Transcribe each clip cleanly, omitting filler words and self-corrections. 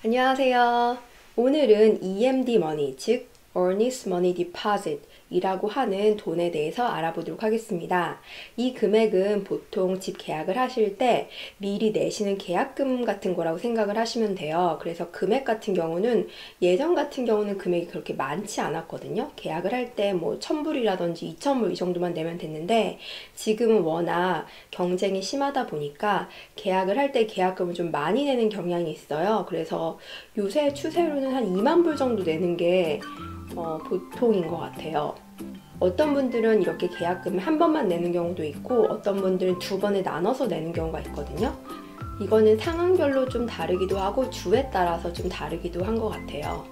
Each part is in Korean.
안녕하세요. 오늘은 EMD Money, 즉 Earnest Money Deposit 이라고 하는 돈에 대해서 알아보도록 하겠습니다. 이 금액은 보통 집 계약을 하실 때 미리 내시는 계약금 같은 거라고 생각을 하시면 돼요. 그래서 금액 같은 경우는 예전 같은 경우는 금액이 그렇게 많지 않았거든요. 계약을 할 때 뭐 1,000불이라든지 2,000불 이 정도만 내면 됐는데 지금은 워낙 경쟁이 심하다 보니까 계약을 할 때 계약금을 좀 많이 내는 경향이 있어요. 그래서 요새 추세로는 한 2만 불 정도 내는 게 보통인 것 같아요. 어떤 분들은 이렇게 계약금을 한 번만 내는 경우도 있고 어떤 분들은 두 번에 나눠서 내는 경우가 있거든요. 이거는 상황별로 좀 다르기도 하고 주에 따라서 좀 다르기도 한 것 같아요.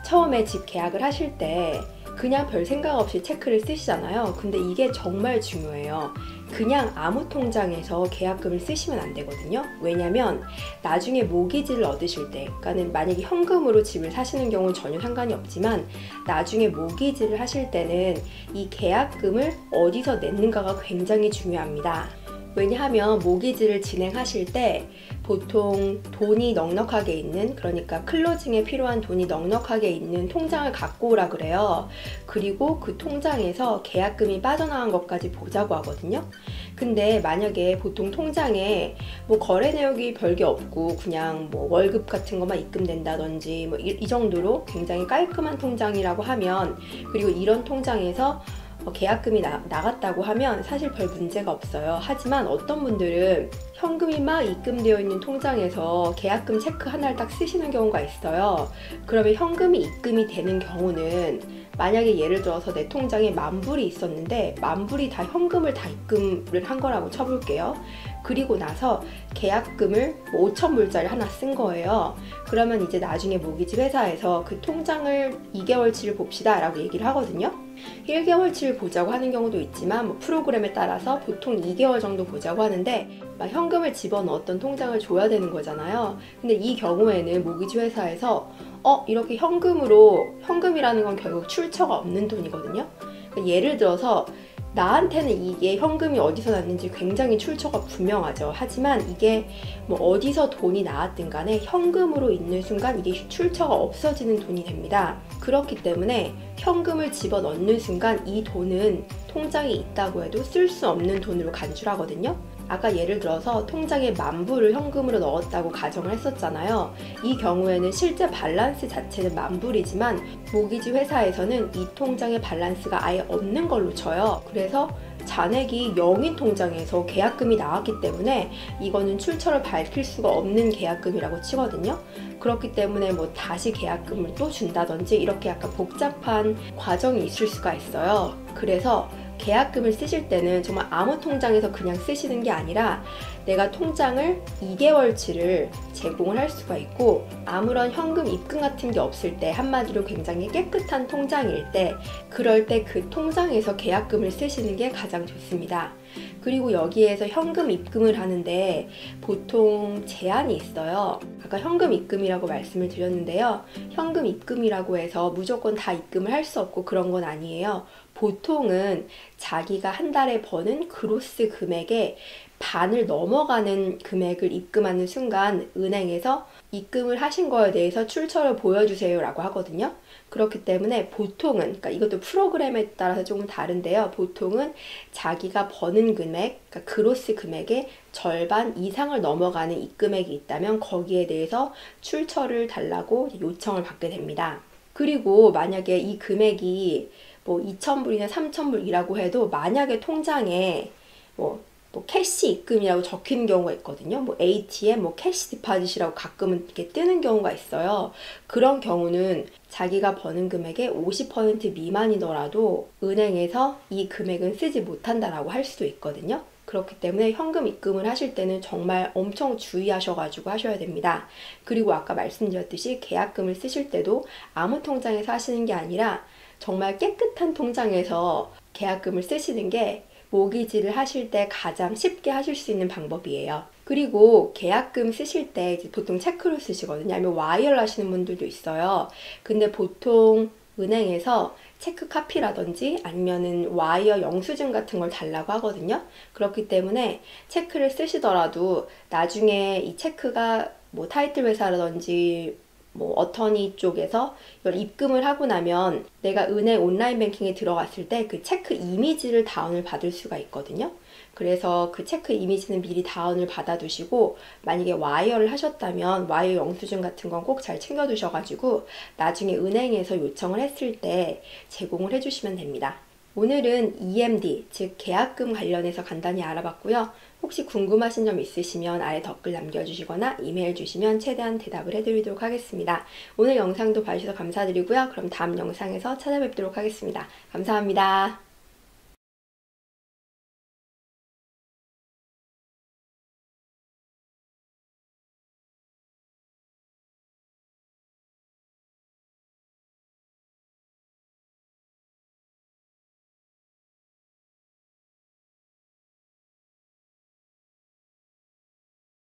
처음에 집 계약을 하실 때 그냥 별 생각 없이 체크를 쓰시잖아요. 근데 이게 정말 중요해요. 그냥 아무 통장에서 계약금을 쓰시면 안 되거든요. 왜냐면 나중에 모기지를 얻으실 때, 그러니까는 만약에 현금으로 집을 사시는 경우는 전혀 상관이 없지만 나중에 모기지를 하실 때는 이 계약금을 어디서 냈는가가 굉장히 중요합니다. 왜냐하면 모기지를 진행하실 때 보통 돈이 넉넉하게 있는, 그러니까 클로징에 필요한 돈이 넉넉하게 있는 통장을 갖고 오라 그래요. 그리고 그 통장에서 계약금이 빠져나간 것까지 보자고 하거든요. 근데 만약에 보통 통장에 뭐 거래 내역이 별게 없고 그냥 뭐 월급 같은 것만 입금된다든지 뭐 이 정도로 굉장히 깔끔한 통장이라고 하면, 그리고 이런 통장에서 계약금이 나갔다고 하면 사실 별 문제가 없어요. 하지만 어떤 분들은 현금이 막 입금되어 있는 통장에서 계약금 체크 하나를 딱 쓰시는 경우가 있어요. 그러면 현금이 입금이 되는 경우는, 만약에 예를 들어서 내 통장에 10,000불이 있었는데 10,000불이 다 현금을 다 입금을 한 거라고 쳐볼게요. 그리고 나서 계약금을 5,000불짜리 하나 쓴 거예요. 그러면 이제 나중에 모기지 회사에서 그 통장을 2개월치를 봅시다 라고 얘기를 하거든요. 1개월치를 보자고 하는 경우도 있지만 뭐 프로그램에 따라서 보통 2개월 정도 보자고 하는데, 막 현금을 집어넣었던 통장을 줘야 되는 거잖아요. 근데 이 경우에는 모기지 회사에서 이렇게 현금이라는 건 결국 출처가 없는 돈이거든요. 그러니까 예를 들어서 나한테는 이게 현금이 어디서 났는지 굉장히 출처가 분명하죠. 하지만 이게 뭐 어디서 돈이 나왔든 간에 현금으로 있는 순간 이게 출처가 없어지는 돈이 됩니다. 그렇기 때문에 현금을 집어넣는 순간 이 돈은 통장에 있다고 해도 쓸 수 없는 돈으로 간주하거든요. 아까 예를 들어서 통장에 10,000불을 현금으로 넣었다고 가정을 했었잖아요. 이 경우에는 실제 밸런스 자체는 10,000불이지만 모기지 회사에서는 이 통장의 밸런스가 아예 없는 걸로 쳐요. 그래서 잔액이 0인 통장에서 계약금이 나왔기 때문에 이거는 출처를 밝힐 수가 없는 계약금이라고 치거든요. 그렇기 때문에 뭐 다시 계약금을 또 준다든지 이렇게 약간 복잡한 과정이 있을 수가 있어요. 그래서 계약금을 쓰실 때는 정말 아무 통장에서 그냥 쓰시는 게 아니라 내가 통장을 2개월치를 제공을 할 수가 있고, 아무런 현금 입금 같은 게 없을 때, 한마디로 굉장히 깨끗한 통장일 때, 그럴 때 그 통장에서 계약금을 쓰시는 게 가장 좋습니다. 그리고 여기에서 현금 입금을 하는데 보통 제한이 있어요. 아까 현금 입금이라고 말씀을 드렸는데요. 현금 입금이라고 해서 무조건 다 입금을 할 수 없고 그런 건 아니에요. 보통은 자기가 한 달에 버는 그로스 금액의 반을 넘어가는 금액을 입금하는 순간 은행에서 입금을 하신 거에 대해서 출처를 보여주세요 라고 하거든요. 그렇기 때문에 보통은, 그러니까 이것도 프로그램에 따라서 조금 다른데요. 보통은 자기가 버는 금액, 그러니까 그로스 금액의 절반 이상을 넘어가는 입금액이 있다면 거기에 대해서 출처를 달라고 요청을 받게 됩니다. 그리고 만약에 이 금액이 뭐 2,000불이나 3,000불이라고 해도 만약에 통장에 뭐 캐시 입금이라고 적힌 경우가 있거든요. 뭐 ATM, 뭐 캐시 디파짓이라고 가끔은 이렇게 뜨는 경우가 있어요. 그런 경우는 자기가 버는 금액의 50% 미만이더라도 은행에서 이 금액은 쓰지 못한다라고 할 수도 있거든요. 그렇기 때문에 현금 입금을 하실 때는 정말 엄청 주의하셔가지고 하셔야 됩니다. 그리고 아까 말씀드렸듯이 계약금을 쓰실 때도 아무 통장에서 하시는 게 아니라 정말 깨끗한 통장에서 계약금을 쓰시는 게 모기지를 하실 때 가장 쉽게 하실 수 있는 방법이에요. 그리고 계약금 쓰실 때 보통 체크로 쓰시거든요. 아니면 와이어를 하시는 분들도 있어요. 근데 보통 은행에서 체크 카피라든지 아니면은 와이어 영수증 같은 걸 달라고 하거든요. 그렇기 때문에 체크를 쓰시더라도 나중에 이 체크가 뭐 타이틀 회사라든지 뭐 어터니 쪽에서 이걸 입금을 하고 나면 내가 은행 온라인 뱅킹에 들어갔을 때 그 체크 이미지를 다운을 받을 수가 있거든요. 그래서 그 체크 이미지는 미리 다운을 받아두시고, 만약에 와이어를 하셨다면 와이어 영수증 같은 건 꼭 잘 챙겨두셔가지고 나중에 은행에서 요청을 했을 때 제공을 해주시면 됩니다. 오늘은 EMD, 즉 계약금 관련해서 간단히 알아봤고요. 혹시 궁금하신 점 있으시면 아래 댓글 남겨주시거나 이메일 주시면 최대한 대답을 해드리도록 하겠습니다. 오늘 영상도 봐주셔서 감사드리고요. 그럼 다음 영상에서 찾아뵙도록 하겠습니다. 감사합니다.